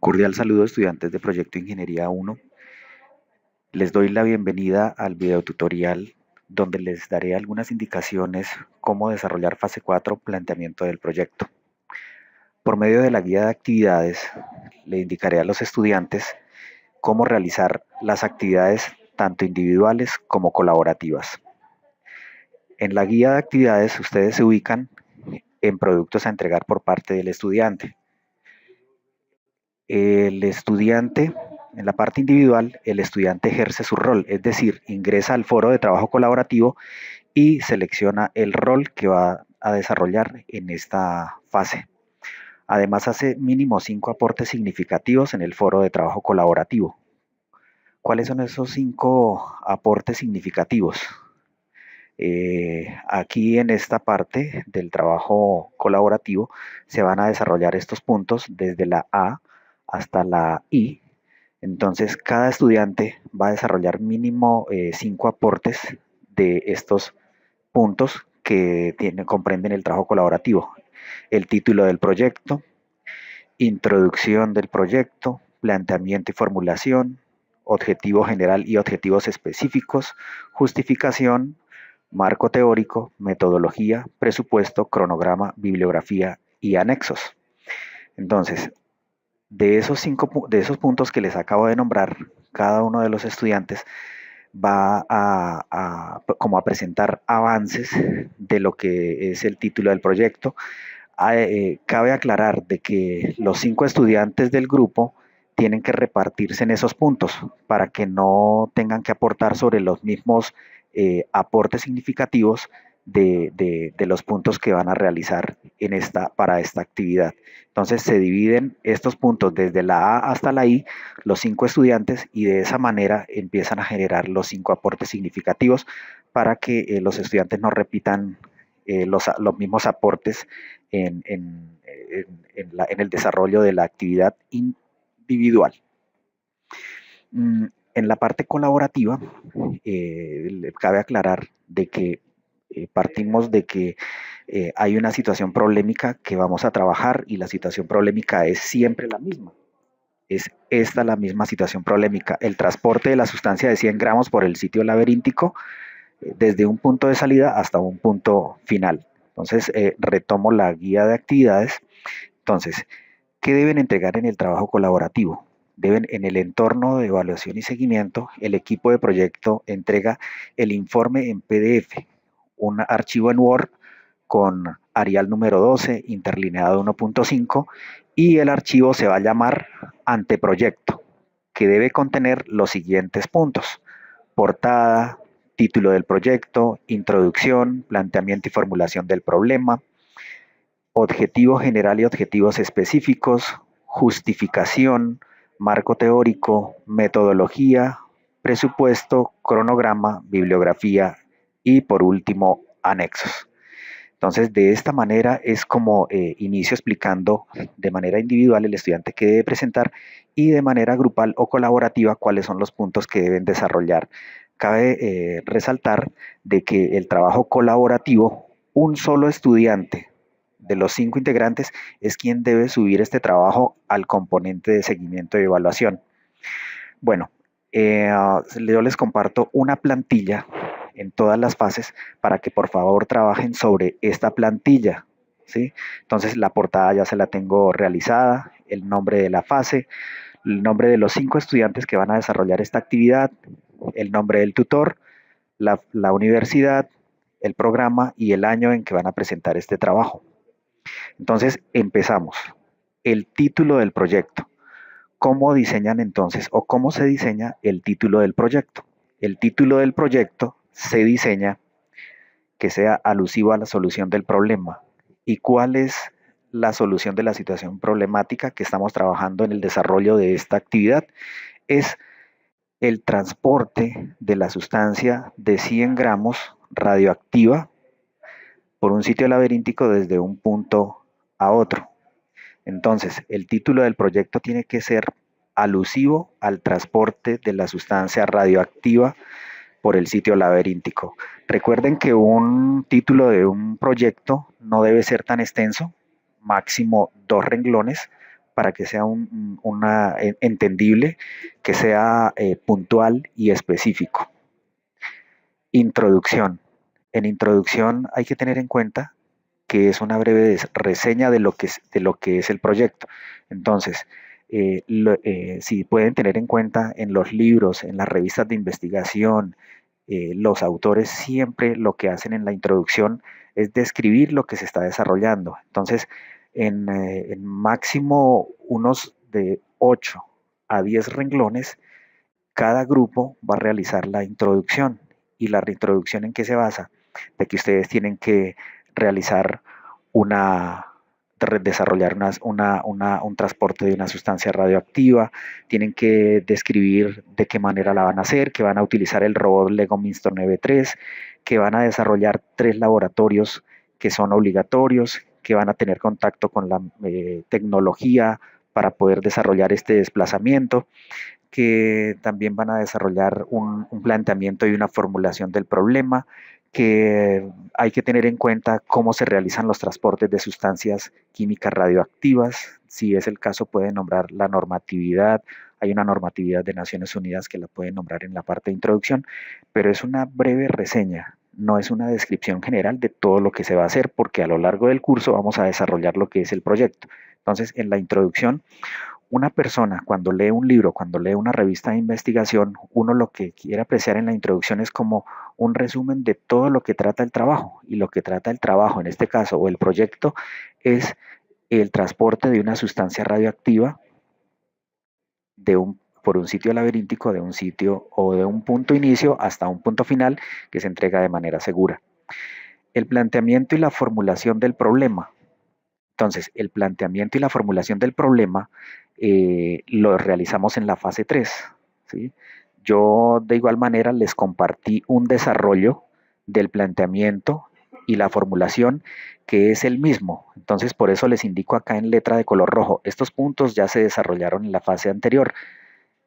Cordial saludo, estudiantes de Proyecto Ingeniería 1. Les doy la bienvenida al video tutorial donde les daré algunas indicaciones cómo desarrollar fase 4, planteamiento del proyecto. Por medio de la guía de actividades, le indicaré a los estudiantes cómo realizar las actividades tanto individuales como colaborativas. En la guía de actividades ustedes se ubican en productos a entregar por parte del estudiante. El estudiante, en la parte individual, el estudiante ejerce su rol, es decir, ingresa al foro de trabajo colaborativo y selecciona el rol que va a desarrollar en esta fase. Además, hace mínimo 5 aportes significativos en el foro de trabajo colaborativo. ¿Cuáles son esos 5 aportes significativos? Aquí en esta parte del trabajo colaborativo se van a desarrollar estos puntos desde la A hasta la I. Entonces, cada estudiante va a desarrollar mínimo 5 aportes de estos puntos que comprenden el trabajo colaborativo. El título del proyecto, introducción del proyecto, planteamiento y formulación, objetivo general y objetivos específicos, justificación, marco teórico, metodología, presupuesto, cronograma, bibliografía y anexos. Entonces, de esos puntos que les acabo de nombrar, cada uno de los estudiantes va como a presentar avances de lo que es el título del proyecto. Cabe aclarar de que los 5 estudiantes del grupo tienen que repartirse en esos puntos para que no tengan que aportar sobre los mismos aportes significativos de los puntos que van a realizar para esta actividad. Entonces se dividen estos puntos desde la A hasta la I, los 5 estudiantes, y de esa manera empiezan a generar los 5 aportes significativos para que los estudiantes no repitan los mismos aportes en el desarrollo de la actividad individual. En la parte colaborativa, cabe aclarar de que partimos de que hay una situación problemática que vamos a trabajar y la situación problemática es siempre la misma. Es esta la misma situación problemática, el transporte de la sustancia de 100 gramos por el sitio laberíntico desde un punto de salida hasta un punto final. Entonces, retomo la guía de actividades. Entonces, ¿qué deben entregar en el trabajo colaborativo? Deben, en el entorno de evaluación y seguimiento, el equipo de proyecto entrega el informe en PDF, un archivo en Word con Arial número 12, interlineado 1.5, y el archivo se va a llamar anteproyecto, que debe contener los siguientes puntos: portada, título del proyecto, introducción, planteamiento y formulación del problema, objetivo general y objetivos específicos, justificación, marco teórico, metodología, presupuesto, cronograma, bibliografía y por último anexos. Entonces, de esta manera es como inicio explicando de manera individual el estudiante que debe presentar y de manera grupal o colaborativa cuáles son los puntos que deben desarrollar. Cabe resaltar de que el trabajo colaborativo, un solo estudiante de los 5 integrantes es quien debe subir este trabajo al componente de seguimiento y evaluación. Bueno, yo les comparto una plantilla en todas las fases para que por favor trabajen sobre esta plantilla, ¿sí? Entonces la portada ya se la tengo realizada, el nombre de la fase, el nombre de los 5 estudiantes que van a desarrollar esta actividad, el nombre del tutor, la universidad, el programa y el año en que van a presentar este trabajo. Entonces empezamos. El título del proyecto. ¿Cómo diseñan entonces o cómo se diseña el título del proyecto? El título del proyecto se diseña que sea alusivo a la solución del problema. ¿Y cuál es la solución de la situación problemática que estamos trabajando en el desarrollo de esta actividad? Es el transporte de la sustancia de 100 gramos radioactiva por un sitio laberíntico desde un punto a otro. Entonces, el título del proyecto tiene que ser alusivo al transporte de la sustancia radioactiva por el sitio laberíntico. Recuerden que un título de un proyecto no debe ser tan extenso, máximo 2 renglones, para que sea entendible, que sea puntual y específico. Introducción. En introducción hay que tener en cuenta que es una breve reseña de lo que es el proyecto. Entonces, si pueden tener en cuenta en los libros, en las revistas de investigación, los autores siempre lo que hacen en la introducción es describir lo que se está desarrollando. Entonces, en máximo unos de 8 a 10 renglones, cada grupo va a realizar la introducción. ¿Y la introducción en qué se basa? De que ustedes tienen que realizar desarrollar un transporte de una sustancia radioactiva, tienen que describir de qué manera la van a hacer, que van a utilizar el robot Lego Mindstorm EV3, que van a desarrollar 3 laboratorios que son obligatorios, que van a tener contacto con la tecnología para poder desarrollar este desplazamiento, que también van a desarrollar un planteamiento y una formulación del problema, que hay que tener en cuenta cómo se realizan los transportes de sustancias químicas radioactivas. Si es el caso, pueden nombrar la normatividad. Hay una normatividad de Naciones Unidas que la pueden nombrar en la parte de introducción, pero es una breve reseña, no es una descripción general de todo lo que se va a hacer, porque a lo largo del curso vamos a desarrollar lo que es el proyecto. Entonces, en la introducción, una persona cuando lee un libro, cuando lee una revista de investigación, uno lo que quiere apreciar en la introducción es como un resumen de todo lo que trata el trabajo. Y lo que trata el trabajo, en este caso, o el proyecto, es el transporte de una sustancia radioactiva por un sitio laberíntico, de un sitio o de un punto inicio hasta un punto final que se entrega de manera segura. El planteamiento y la formulación del problema. Entonces, el planteamiento y la formulación del problema lo realizamos en la fase 3. ¿Sí? Yo de igual manera les compartí un desarrollo del planteamiento y la formulación que es el mismo. Entonces, por eso les indico acá en letra de color rojo, estos puntos ya se desarrollaron en la fase anterior.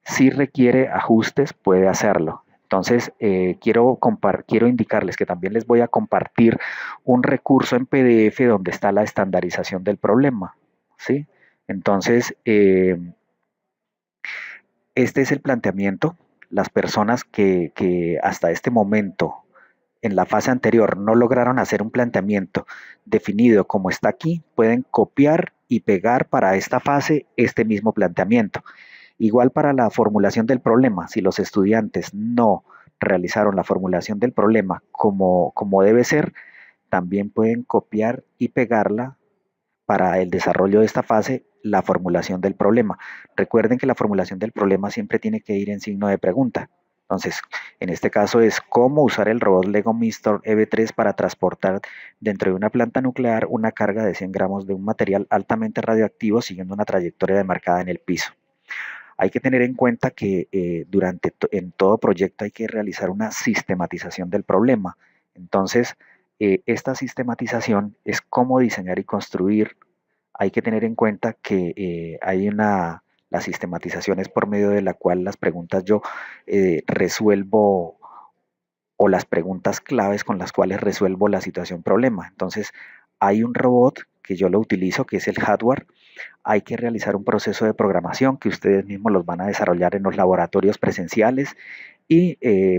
Si requiere ajustes, puede hacerlo. Entonces, quiero indicarles que también les voy a compartir un recurso en PDF donde está la estandarización del problema. ¿Sí? Entonces, este es el planteamiento. Las personas que hasta este momento, en la fase anterior, no lograron hacer un planteamiento definido como está aquí, pueden copiar y pegar para esta fase este mismo planteamiento. Igual para la formulación del problema, si los estudiantes no realizaron la formulación del problema como debe ser, también pueden copiar y pegarla para el desarrollo de esta fase, la formulación del problema. Recuerden que la formulación del problema siempre tiene que ir en signo de pregunta. Entonces, en este caso es cómo usar el robot Lego Mindstorm EV3 para transportar dentro de una planta nuclear una carga de 100 gramos de un material altamente radioactivo siguiendo una trayectoria demarcada en el piso. Hay que tener en cuenta que en todo proyecto hay que realizar una sistematización del problema. Entonces, esta sistematización es cómo diseñar y construir. Hay que tener en cuenta que la sistematización es por medio de la cual las preguntas yo resuelvo, o las preguntas claves con las cuales resuelvo la situación problema. Entonces, hay un robot que yo lo utilizo, que es el hardware. Hay que realizar un proceso de programación que ustedes mismos los van a desarrollar en los laboratorios presenciales. Y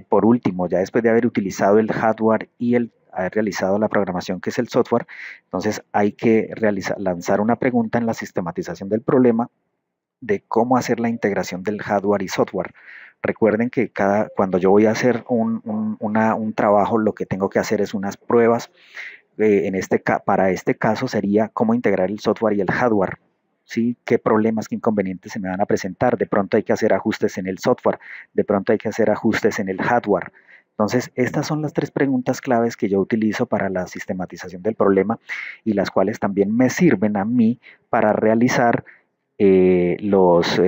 por último, ya después de haber utilizado el hardware y haber realizado la programación, que es el software, entonces hay que lanzar una pregunta en la sistematización del problema de cómo hacer la integración del hardware y software. Recuerden que cuando yo voy a hacer un trabajo, lo que tengo que hacer es unas pruebas. Para este caso sería cómo integrar el software y el hardware. ¿Sí? ¿Qué problemas, qué inconvenientes se me van a presentar? De pronto hay que hacer ajustes en el software, de pronto hay que hacer ajustes en el hardware. Entonces, estas son las 3 preguntas claves que yo utilizo para la sistematización del problema y las cuales también me sirven a mí para realizar los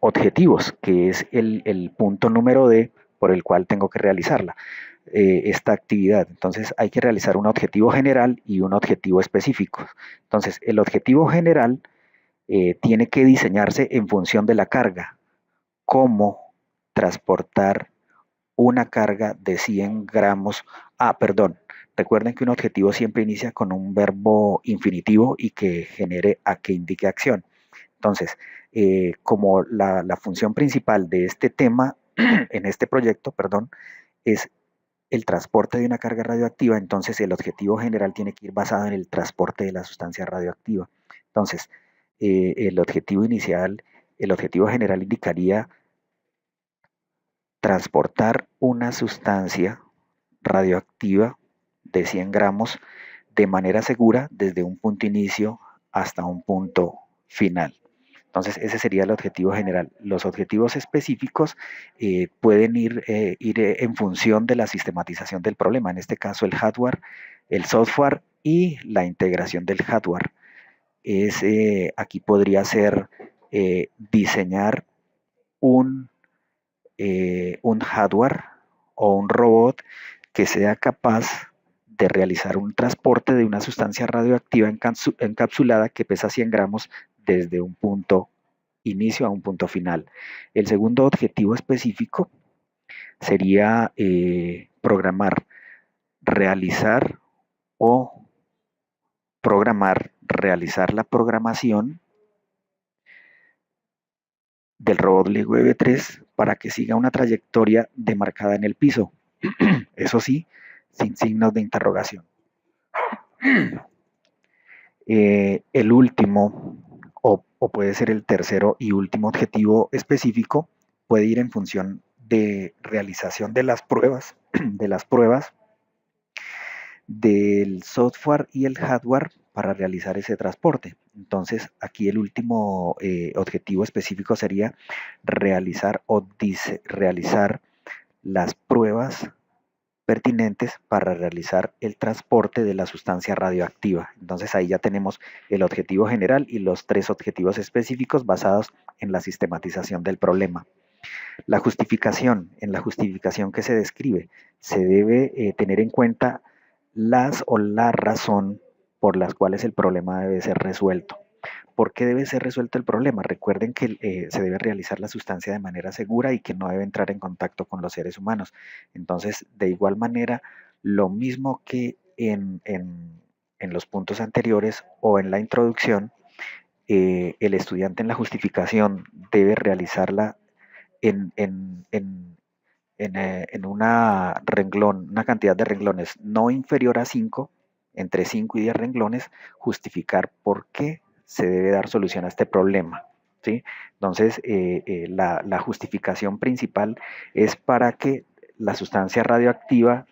objetivos, que es el punto número D por el cual tengo que realizarla, esta actividad. Entonces hay que realizar un objetivo general y un objetivo específico. Entonces el objetivo general tiene que diseñarse en función de la carga. ¿Cómo transportar una carga de 100 gramos? Perdón, Recuerden que un objetivo siempre inicia con un verbo infinitivo y que indique acción. Entonces, como la función principal de este tema, en este proyecto, perdón, es el transporte de una carga radioactiva, entonces el objetivo general tiene que ir basado en el transporte de la sustancia radioactiva. Entonces, el objetivo inicial, el objetivo general indicaría transportar una sustancia radioactiva de 100 gramos de manera segura desde un punto inicio hasta un punto final. Entonces, ese sería el objetivo general. Los objetivos específicos pueden ir en función de la sistematización del problema, en este caso el hardware, el software y la integración del hardware. Aquí podría ser diseñar un, un hardware o un robot que sea capaz de realizar un transporte de una sustancia radioactiva encapsulada que pesa 100 gramos desde un punto inicio a un punto final. El segundo objetivo específico sería programar, realizar o realizar la programación del robot Lego EV3 para que siga una trayectoria demarcada en el piso. Eso sí, sin signos de interrogación. El último, o puede ser el tercero y último objetivo específico, puede ir en función de realización de las pruebas, del software y el hardware para realizar ese transporte. Entonces, aquí el último objetivo específico sería realizar las pruebas pertinentes para realizar el transporte de la sustancia radioactiva. Entonces ahí ya tenemos el objetivo general y los 3 objetivos específicos basados en la sistematización del problema. La justificación, en la justificación que se describe, se debe tener en cuenta la razón por las cuales el problema debe ser resuelto. ¿Por qué debe ser resuelto el problema? Recuerden que se debe realizar la sustancia de manera segura y que no debe entrar en contacto con los seres humanos. Entonces, de igual manera, lo mismo que en los puntos anteriores o en la introducción, el estudiante en la justificación debe realizarla en una cantidad de renglones no inferior a 5, entre 5 y 10 renglones, justificar por qué se debe dar solución a este problema. ¿Sí? Entonces, la justificación principal es para que la sustancia radioactiva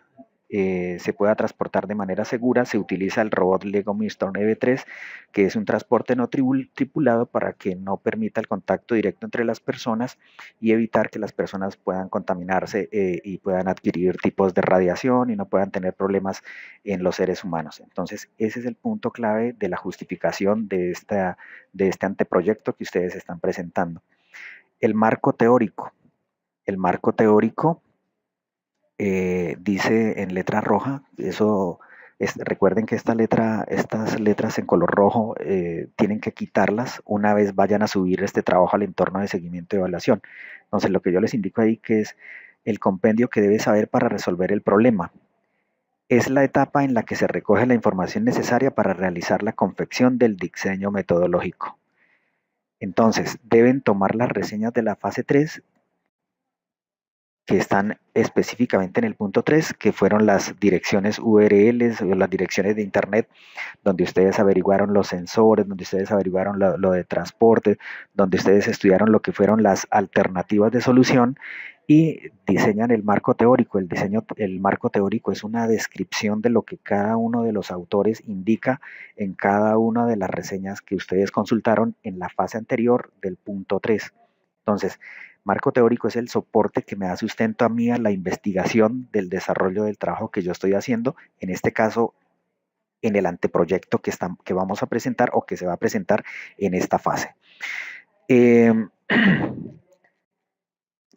se pueda transportar de manera segura. Se utiliza el robot Lego Milestone EV3, que es un transporte no tripulado para que no permita el contacto directo entre las personas y evitar que las personas puedan contaminarse y puedan adquirir tipos de radiación y no puedan tener problemas en los seres humanos. Entonces, ese es el punto clave de la justificación de este anteproyecto que ustedes están presentando. El marco teórico. El marco teórico dice en letra roja, recuerden que estas letras en color rojo tienen que quitarlas una vez vayan a subir este trabajo al entorno de seguimiento y evaluación. Entonces lo que yo les indico ahí que es el compendio que debe saber para resolver el problema. Es la etapa en la que se recoge la información necesaria para realizar la confección del diseño metodológico. Entonces, deben tomar las reseñas de la fase 3 que están específicamente en el punto 3, que fueron las direcciones URLs o las direcciones de Internet, donde ustedes averiguaron los sensores, donde ustedes averiguaron lo de transporte, donde ustedes estudiaron lo que fueron las alternativas de solución y diseñan el marco teórico. El marco teórico es una descripción de lo que cada uno de los autores indica en cada una de las reseñas que ustedes consultaron en la fase anterior del punto 3. Entonces, marco teórico es el soporte que me da sustento a mí a la investigación del desarrollo del trabajo que yo estoy haciendo, en este caso en el anteproyecto que vamos a presentar o que se va a presentar en esta fase.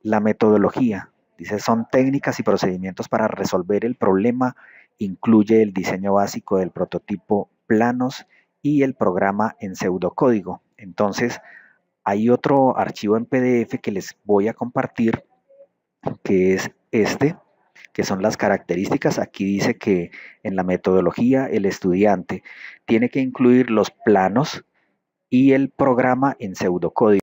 La metodología, dice, son técnicas y procedimientos para resolver el problema, incluye el diseño básico del prototipo, planos y el programa en pseudocódigo. Entonces, hay otro archivo en PDF que les voy a compartir, que es este. que son las características. Aquí dice que en la metodología el estudiante tiene que incluir los planos y el programa en pseudocódigo.